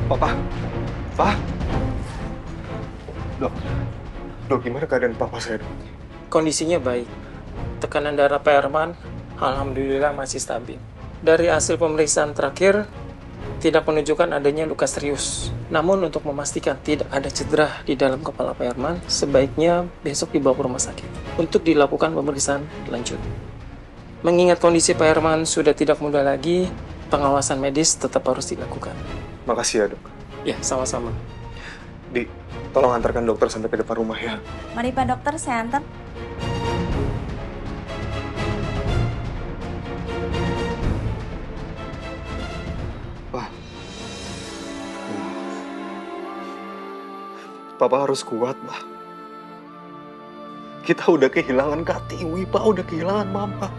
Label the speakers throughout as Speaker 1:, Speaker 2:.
Speaker 1: Papa, Pak, dok, dok gimana keadaan papa saya, dok?
Speaker 2: Kondisinya baik. Tekanan darah Pak Herman, alhamdulillah masih stabil. Dari hasil pemeriksaan terakhir, tidak menunjukkan adanya luka serius. Namun untuk memastikan tidak ada cedera di dalam kepala Pak Herman, sebaiknya besok dibawa ke rumah sakit untuk dilakukan pemeriksaan lanjut. Mengingat kondisi Pak Herman sudah tidak muda lagi, pengawasan medis tetap harus dilakukan.
Speaker 1: Makasih ya, dok.
Speaker 2: Ya, sama-sama.
Speaker 1: Di, tolong antarkan dokter sampai ke depan rumah ya.
Speaker 3: Mari Pak Dokter, saya antar.
Speaker 1: Pak, Papa harus kuat, Pak. Kita udah kehilangan Kak Tiwi, Pak. Udah kehilangan Mama.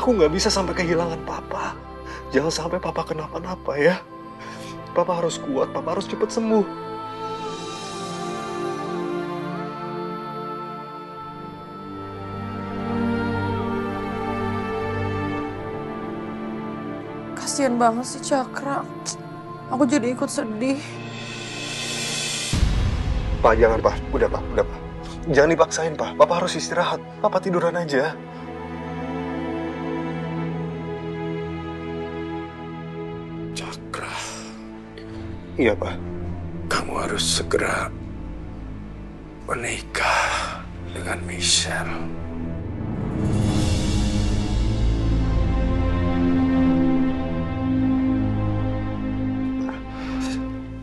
Speaker 1: Aku nggak bisa sampai kehilangan Papa. Jangan sampai Papa kenapa-napa ya. Papa harus kuat, Papa harus cepat sembuh.
Speaker 4: Kasian banget sih Cakra. Aku jadi ikut sedih.
Speaker 1: Pak, jangan, Pak. Udah, Pak. Udah, Pak. Jangan dipaksain, Pak. Papa harus istirahat. Papa tiduran aja.
Speaker 5: Cakra,
Speaker 1: Iya, Pak.
Speaker 5: kamu harus segera menikah dengan Michelle.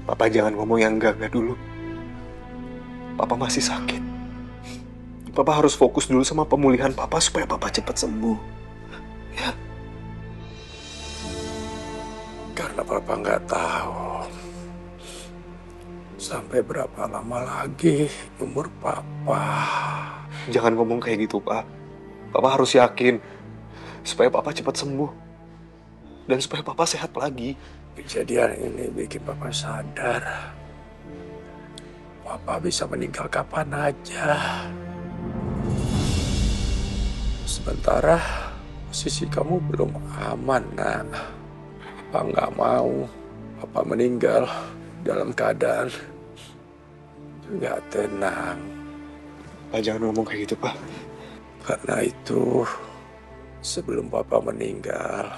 Speaker 1: Papa jangan ngomong yang enggak dulu. Papa masih sakit. Papa harus fokus dulu sama pemulihan Papa supaya Papa cepat sembuh. Ya.
Speaker 5: Karena Papa nggak tahu sampai berapa lama lagi umur Papa.
Speaker 1: Jangan ngomong kayak gitu, Pak. Papa harus yakin supaya Papa cepat sembuh. Dan supaya Papa sehat lagi.
Speaker 5: Kejadian ini bikin Papa sadar Papa bisa meninggal kapan aja. Sementara posisi kamu belum aman, nak. Papa nggak mau Papa meninggal dalam keadaan nggak tenang.
Speaker 1: Pak, jangan ngomong kayak gitu, Pak.
Speaker 5: Karena itu, sebelum Papa meninggal,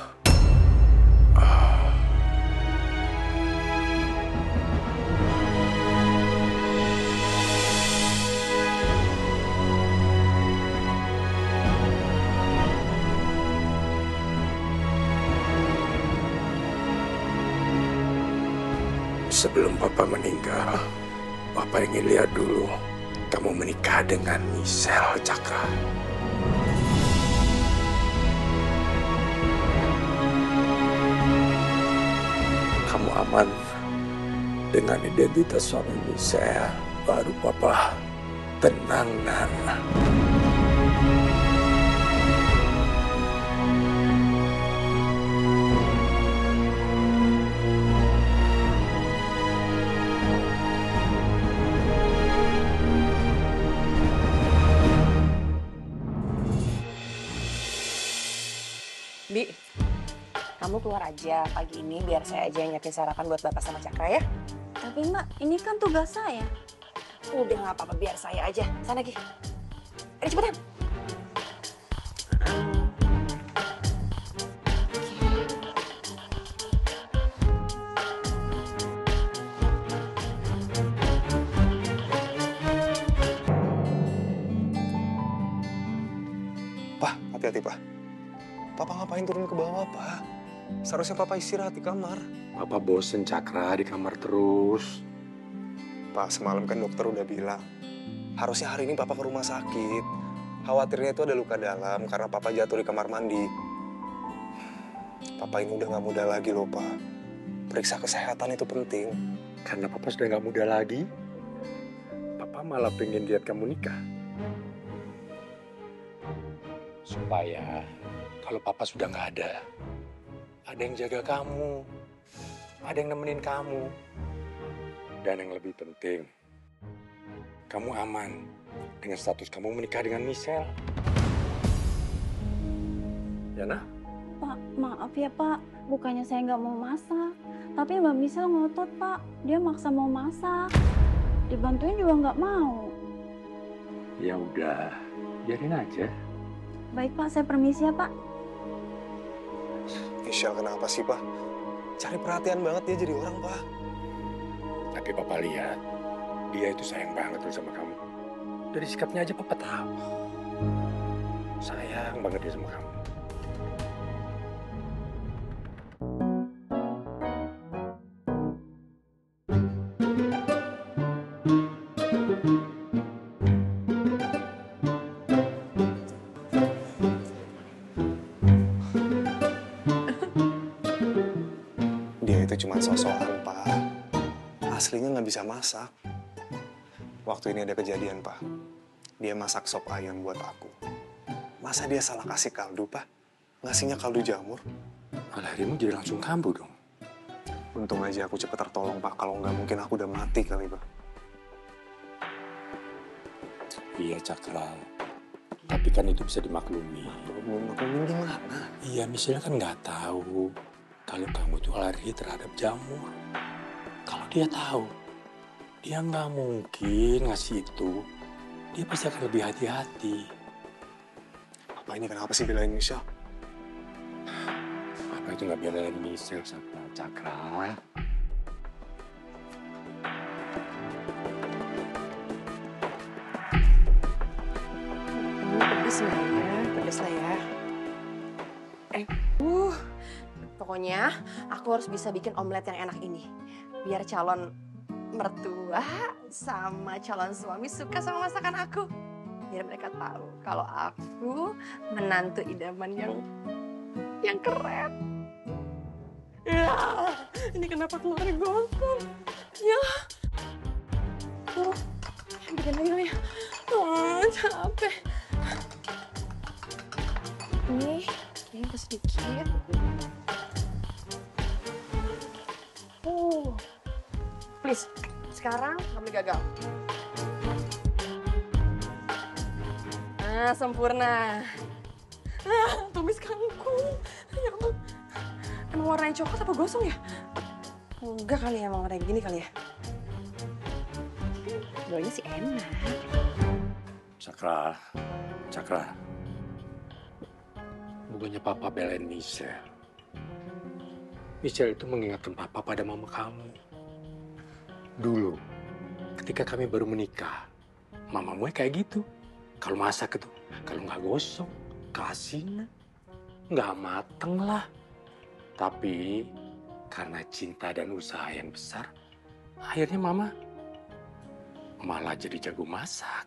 Speaker 5: Papa ingin lihat dulu kamu menikah dengan Michelle, Cakra. Kamu aman dengan identitas suami Michelle, baru Papa tenang, nak.
Speaker 6: Bi, kamu keluar aja pagi ini biar saya aja yang nyiapin sarapan buat Bapak sama Cakra ya.
Speaker 3: Tapi Mbak, ini kan tugas saya.
Speaker 6: Udah nggak apa-apa, biar saya aja. Sana Gi. Ayo cepetan.
Speaker 1: Pak, hati-hati, Pak. Papa ngapain turun ke bawah, Pak? Seharusnya Papa istirahat di kamar.
Speaker 5: Papa bosen, Cakra, di kamar terus.
Speaker 1: Pak, semalam kan dokter udah bilang, harusnya hari ini Papa ke rumah sakit. Khawatirnya itu ada luka dalam karena Papa jatuh di kamar mandi. Papa ini udah gak muda lagi loh, Pak. Periksa kesehatan itu penting.
Speaker 5: Karena Papa sudah nggak muda lagi, Papa malah pengen lihat kamu nikah. Supaya kalau Papa sudah nggak ada yang jaga kamu, ada yang nemenin kamu. Dan yang lebih penting, kamu aman dengan status kamu menikah dengan Michelle. Ya, nah?
Speaker 3: Pak, maaf ya Pak. Bukannya saya nggak mau masak. Tapi Mbak Michelle ngotot, Pak. Dia maksa mau masak. Dibantuin juga nggak mau.
Speaker 5: Ya udah, biarin aja.
Speaker 3: Baik, Pak. Saya permisi ya, Pak.
Speaker 1: Michelle kenapa sih, Pak? Cari perhatian banget dia jadi orang, Pak.
Speaker 5: Tapi Papa lihat, dia itu sayang banget loh sama kamu. Dari sikapnya aja Papa tahu. Sayang banget dia sama kamu.
Speaker 1: Dia itu cuma sosokan, Pak. Aslinya nggak bisa masak. Waktu ini ada kejadian, Pak. Dia masak sop ayam buat aku. Masa dia salah kasih kaldu, Pak? Ngasihnya kaldu jamur.
Speaker 5: Malah dirimu jadi langsung kambuh dong.
Speaker 1: Untung aja aku cepet tertolong, Pak. Kalau nggak mungkin aku udah mati kali, Pak.
Speaker 5: Iya Cakra, tapi kan itu bisa dimaklumi.
Speaker 1: Maklum gimana?
Speaker 5: Iya, Michelle kan nggak tahu kalau kamu tuh alergi terhadap jamur. Kalau dia tahu, dia nggak mungkin ngasih itu. Dia pasti akan lebih hati-hati.
Speaker 1: Apa ini kenapa sih belain Michelle?
Speaker 5: Apa itu nggak belain Michelle sama Cakra?
Speaker 6: Pedes lah ya. Pokoknya aku harus bisa bikin omelet yang enak ini. Biar calon mertua sama calon suami suka sama masakan aku. Biar mereka tahu kalau aku menantu idaman yang keren. Ya, ini kenapa keluar gosong? Ya. Bikin lagi ya. Capek. Ini kayaknya sedikit. Please, sekarang kamu gagal. Nah, sempurna. Tumis kangkung. Ya ampun. Emang warnanya coklat apa gosong ya? Enggak kali ya, emang warnanya gini kali ya. Dua-duanya sih enak.
Speaker 5: Cakra, Cakra. Bukannya Papa belain Michelle. Michelle itu mengingatkan Papa pada mama kamu. Dulu, ketika kami baru menikah, mamamu kayak gitu. Kalau masak itu, kalau nggak gosong, kasihnya nggak mateng lah. Tapi karena cinta dan usaha yang besar, akhirnya mama malah jadi jago masak.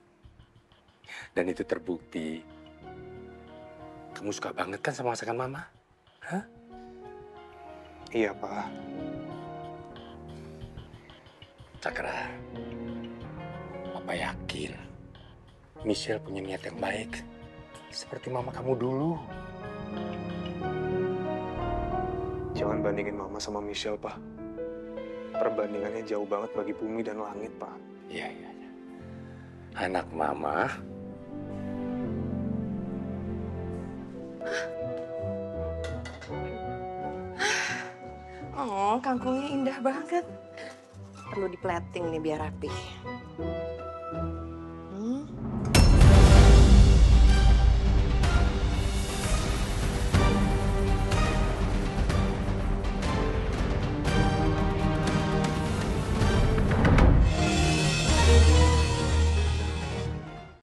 Speaker 5: Dan itu terbukti. Kamu suka banget kan sama masakan mama? Hah?
Speaker 1: Iya, Pak.
Speaker 5: Cakra, Papa yakin Michelle punya niat yang baik. Seperti mama kamu dulu.
Speaker 1: Jangan bandingin Mama sama Michelle, Pak. Perbandingannya jauh banget bagi bumi dan langit, Pak.
Speaker 5: Iya, iya, iya. Anak mama.
Speaker 6: Oh, kangkungnya indah banget. Perlu di plating nih biar rapi.